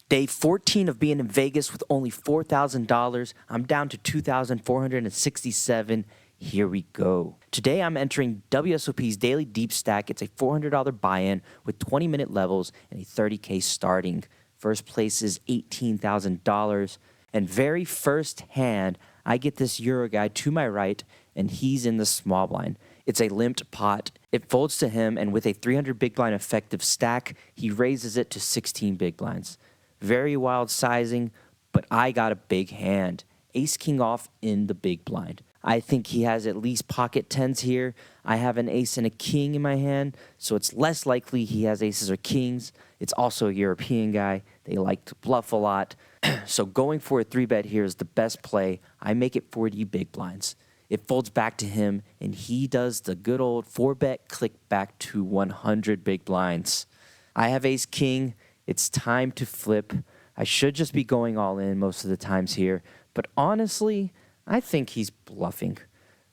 Day 14 of being in Vegas with only $4,000. I'm down to $2,467. Here we go. Today I'm entering WSOP's Daily Deep Stack. It's a $400 buy-in with 20-minute levels and a $30K starting. First place is $18,000. And very first hand, I get this Euro guy to my right, and he's in the small blind. It's a limped pot. It folds to him, and with a 300 big blind effective stack, he raises it to 16 big blinds. Very wild sizing, but I got a big hand. Ace king off in the big blind. I think he has at least pocket tens here. I have an ace and a king in my hand, so it's less likely he has aces or kings. It's also a European guy. They like to bluff a lot. So going for a 3-bet here is the best play. I make it 40 big blinds. It folds back to him, and he does the good old 4-bet click back to 100 big blinds. I have ace king. It's time to flip. I should just be going all in most of the times here, but honestly, I think he's bluffing.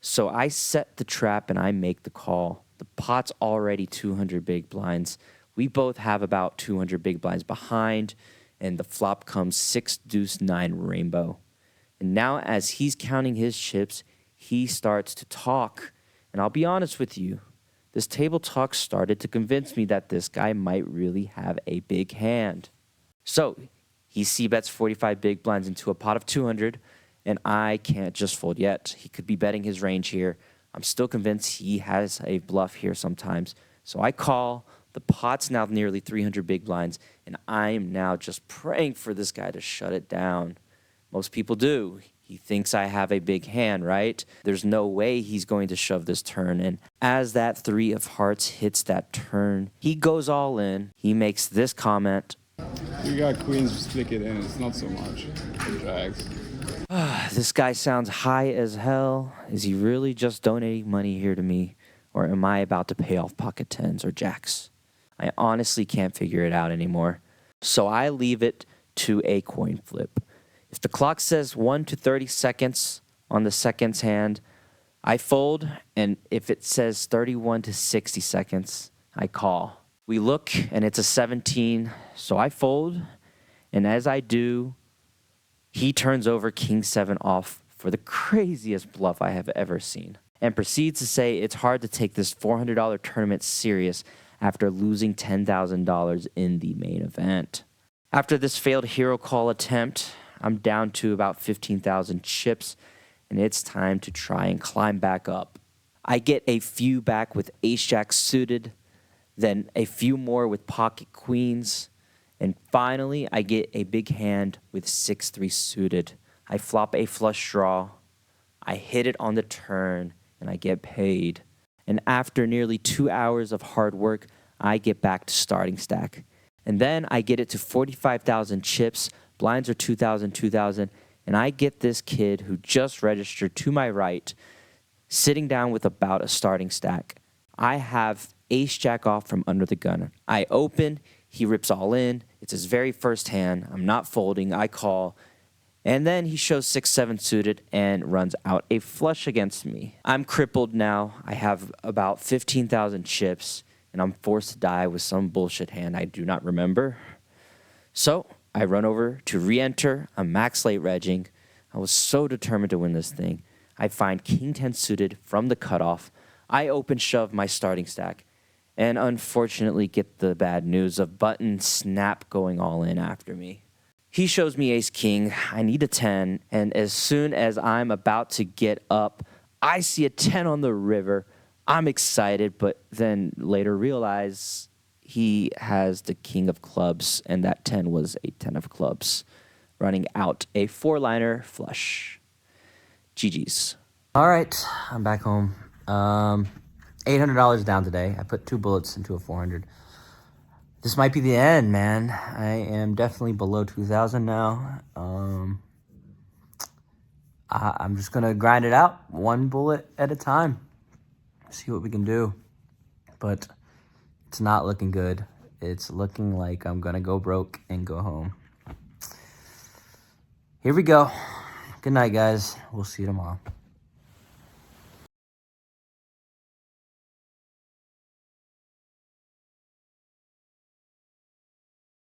So I set the trap and I make the call. The pot's already 200 big blinds. We both have about 200 big blinds behind, and the flop comes 6 deuce 9 rainbow. And now as he's counting his chips, he starts to talk. And I'll be honest with you, this table talk started to convince me that this guy might really have a big hand. So he c-bets 45 big blinds into a pot of 200, and I can't just fold yet. He could be betting his range here. I'm still convinced he has a bluff here sometimes. So I call. The pot's now nearly 300 big blinds, and I'm now just praying for this guy to shut it down. Most people do. He thinks I have a big hand, right? There's no way he's going to shove this turn. And as that 3 of hearts hits that turn, he goes all in. He makes this comment. You got queens, stick it in. It's not so much. It drags. This guy sounds high as hell. Is he really just donating money here to me? Or am I about to pay off pocket tens or jacks? I honestly can't figure it out anymore. So I leave it to a coin flip. If the clock says 1 to 30 seconds on the second's hand, I fold, and if it says 31 to 60 seconds, I call. We look, and it's a 17, so I fold, and as I do, he turns over king 7 off for the craziest bluff I have ever seen, and proceeds to say it's hard to take this $400 tournament serious after losing $10,000 in the main event. After this failed hero call attempt, I'm down to about 15,000 chips, and it's time to try and climb back up. I get a few back with ace-jack suited, then a few more with pocket queens, and finally I get a big hand with 6-3 suited. I flop a flush draw, I hit it on the turn, and I get paid. And after nearly 2 hours of hard work, I get back to starting stack. And then I get it to 45,000 chips. Blinds are 2,000, 2,000, and I get this kid who just registered to my right, sitting down with about a starting stack. I have ace-jack off from under the gun. I open, he rips all in. It's his very first hand. I'm not folding, I call. And then he shows 6-7 suited and runs out a flush against me. I'm crippled now. I have about 15,000 chips, and I'm forced to die with some bullshit hand I do not remember. So I run over to re-enter. I'm max late regging. I was so determined to win this thing. I find king 10 suited from the cutoff. I open shove my starting stack, and unfortunately get the bad news of button snap going all in after me. He shows me ace king. I need a 10, and as soon as I'm about to get up, I see a 10 on the river. I'm excited, but then later realize he has the king of clubs, and that 10 was a 10 of clubs, running out a 4-liner flush. GG's. All right, I'm back home. $800 down today. I put 2 bullets into a 400. This might be the end, man. I am definitely below 2,000 now. I'm just going to grind it out 1 bullet at a time. See what we can do. But it's not looking good. It's looking like I'm going to go broke and go home. Here we go. Good night, guys. We'll see you tomorrow.